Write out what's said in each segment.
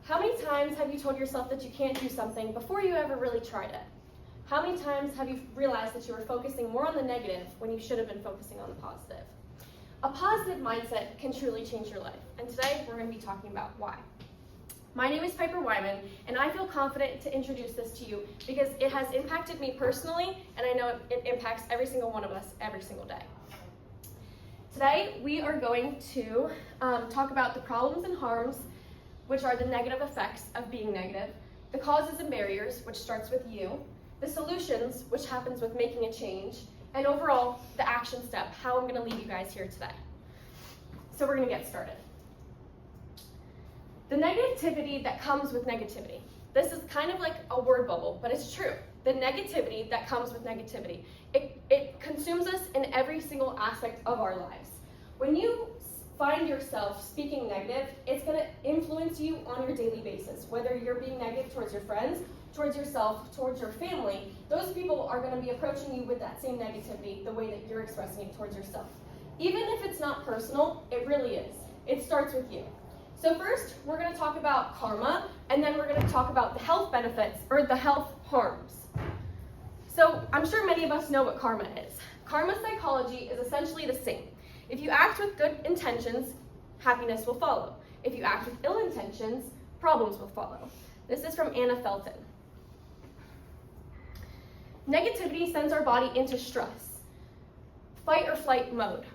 How many times have you told yourself that you can't do something before you ever really tried it? How many times have you realized that you were focusing more on the negative when you should have been focusing on the positive? A positive mindset can truly change your life, and today we're going to be talking about why. My name is Piper Wyman, and I feel confident to introduce this to you because it has impacted me personally, and I know it impacts every single one of us every single day. Today, we are going to talk about the problems and harms, which are the negative effects of being negative, the causes and barriers, which starts with you, the solutions, which happens with making a change, and overall, the action step, how I'm going to lead you guys here today. So we're going to get started. The negativity that comes with negativity. This is kind of like a word bubble, but it's true. The negativity that comes with negativity. It consumes us in every single aspect of our lives. When you find yourself speaking negative, it's going to influence you on your daily basis. Whether you're being negative towards your friends, towards yourself, towards your family, those people are going to be approaching you with that same negativity the way that you're expressing it towards yourself. Even if it's not personal, it really is. It starts with you. So first, we're going to talk about karma, and then we're going to talk about the health benefits, or the health harms. So I'm sure many of us know what karma is. Karma psychology is essentially the same. If you act with good intentions, happiness will follow. If you act with ill intentions, problems will follow. This is from Anna Felton. Negativity sends our body into stress, fight or flight mode.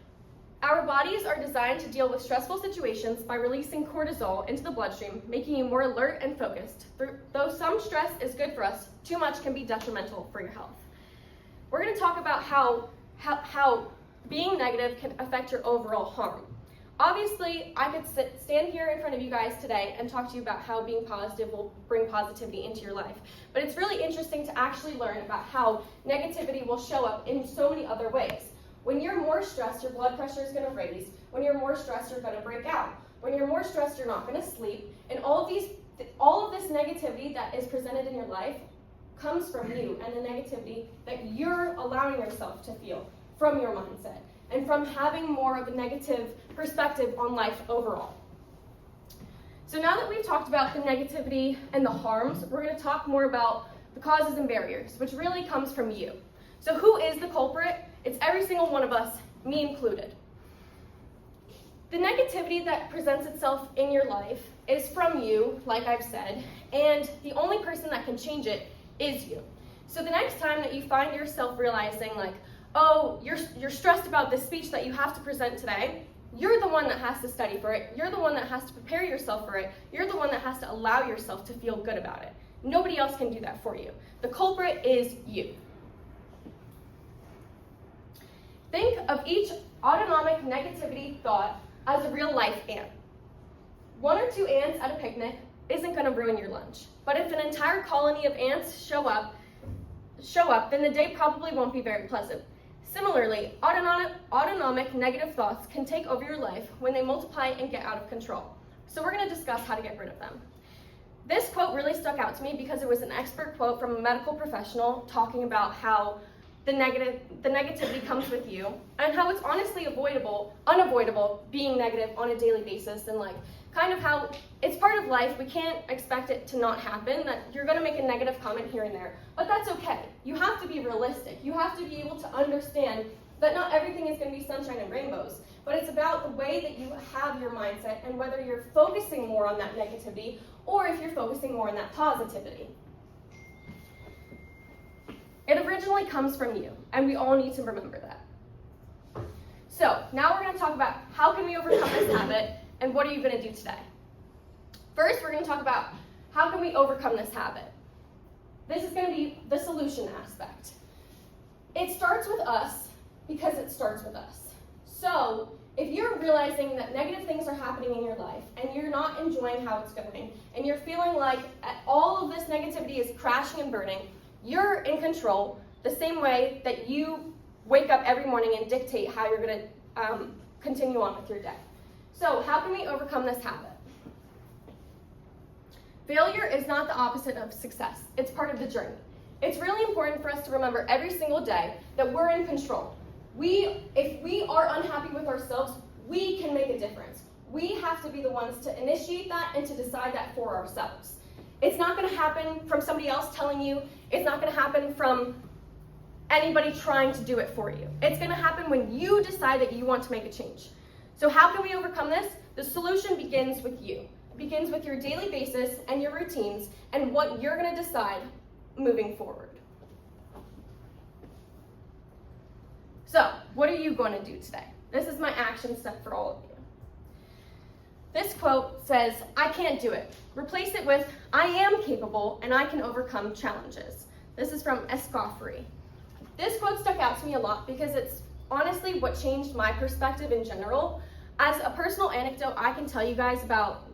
Our bodies are designed to deal with stressful situations by releasing cortisol into the bloodstream, making you more alert and focused. Though some stress is good for us, too much can be detrimental for your health. We're going to talk about how being negative can affect your overall harm. Obviously, I could stand here in front of you guys today and talk to you about how being positive will bring positivity into your life. But it's really interesting to actually learn about how negativity will show up in so many other ways. When you're more stressed, your blood pressure is going to raise. When you're more stressed, you're going to break out. When you're more stressed, you're not going to sleep. And all of this negativity that is presented in your life comes from you and the negativity that you're allowing yourself to feel from your mindset and from having more of a negative perspective on life overall. So now that we've talked about the negativity and the harms, we're going to talk more about the causes and barriers, which really comes from you. So who is the culprit? It's every single one of us, me included. The negativity that presents itself in your life is from you, like I've said, and the only person that can change it is you. So the next time that you find yourself realizing like, oh, you're stressed about this speech that you have to present today, you're the one that has to study for it. You're the one that has to prepare yourself for it. You're the one that has to allow yourself to feel good about it. Nobody else can do that for you. The culprit is you. Think of each autonomic negativity thought as a real life ant. 1 or 2 ants at a picnic isn't going to ruin your lunch. But if an entire colony of ants show up, then the day probably won't be very pleasant. Similarly, autonomic negative thoughts can take over your life when they multiply and get out of control. So we're going to discuss how to get rid of them. This quote really stuck out to me because it was an expert quote from a medical professional talking about how the negativity comes with you and how it's honestly unavoidable being negative on a daily basis, and like kind of how it's part of life. We can't expect it to not happen, that you're going to make a negative comment here and there, but that's okay. You have to be realistic. You have to be able to understand that not everything is going to be sunshine and rainbows, but it's about the way that you have your mindset and whether you're focusing more on that negativity or if you're focusing more on that positivity. It originally comes from you, and we all need to remember that. So now we're going to talk about how can we overcome this habit, and what are you going to do today? First, we're going to talk about how can we overcome this habit. This is going to be the solution aspect. It starts with us because it starts with us. So if you're realizing that negative things are happening in your life and you're not enjoying how it's going, and you're feeling like all of this negativity is crashing and burning, you're in control the same way that you wake up every morning and dictate how you're going to continue on with your day. So how can we overcome this habit? Failure is not the opposite of success. It's part of the journey. It's really important for us to remember every single day that we're in control. If we are unhappy with ourselves, we can make a difference. We have to be the ones to initiate that and to decide that for ourselves. It's not going to happen from somebody else telling you. It's not going to happen from anybody trying to do it for you. It's going to happen when you decide that you want to make a change. So how can we overcome this? The solution begins with you. It begins with your daily basis and your routines and what you're going to decide moving forward. So, what are you going to do today? This is my action step for all of you. This quote says, "I can't do it." Replace it with, "I am capable and I can overcome challenges." This is from Escoffery. This quote stuck out to me a lot because it's honestly what changed my perspective in general. As a personal anecdote, I can tell you guys about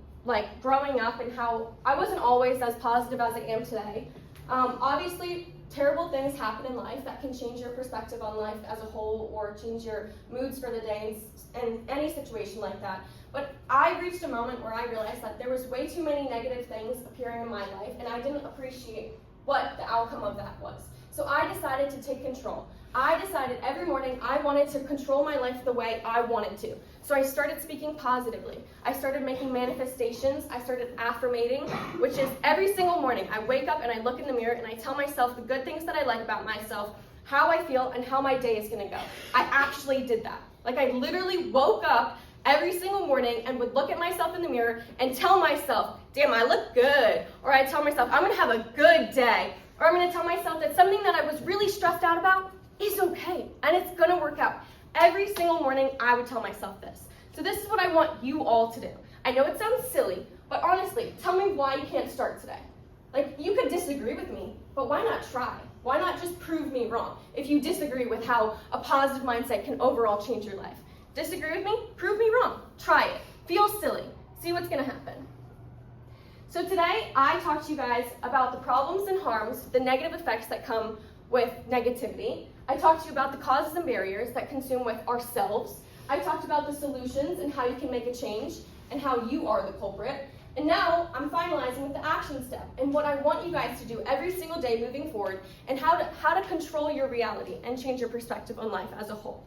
growing up and how I wasn't always as positive as I am today. Obviously, terrible things happen in life that can change your perspective on life as a whole or change your moods for the day and any situation like that. But I reached a moment where I realized that there was way too many negative things appearing in my life and I didn't appreciate what the outcome of that was. So I decided to take control. I decided every morning I wanted to control my life the way I wanted to. So I started speaking positively. I started making manifestations. I started affirmating, which is every single morning I wake up and I look in the mirror and I tell myself the good things that I like about myself, how I feel, and how my day is going to go. I actually did that. I literally woke up every single morning and would look at myself in the mirror and tell myself, "Damn, I look good." Or I tell myself, "I'm going to have a good day." Or I'm going to tell myself that something that I was really stressed out about is okay and it's going to work out. Every single morning I would tell myself this. So this is what I want you all to do. I know it sounds silly, but honestly, tell me why you can't start today. You could disagree with me, but why not try? Why not just prove me wrong if you disagree with how a positive mindset can overall change your life? Disagree with me? Prove me wrong. Try it. Feel silly. See what's going to happen. So today, I talked to you guys about the problems and harms, the negative effects that come with negativity. I talked to you about the causes and barriers that consume with ourselves. I talked about the solutions and how you can make a change and how you are the culprit. And now I'm finalizing with the action step and what I want you guys to do every single day moving forward and how to control your reality and change your perspective on life as a whole.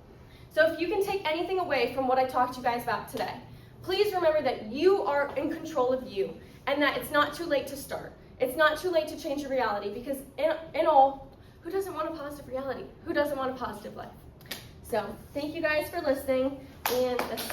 So if you can take anything away from what I talked to you guys about today, please remember that you are in control of you and that it's not too late to start. It's not too late to change your reality because in all, who doesn't want a positive reality? Who doesn't want a positive life? So thank you guys for listening and that's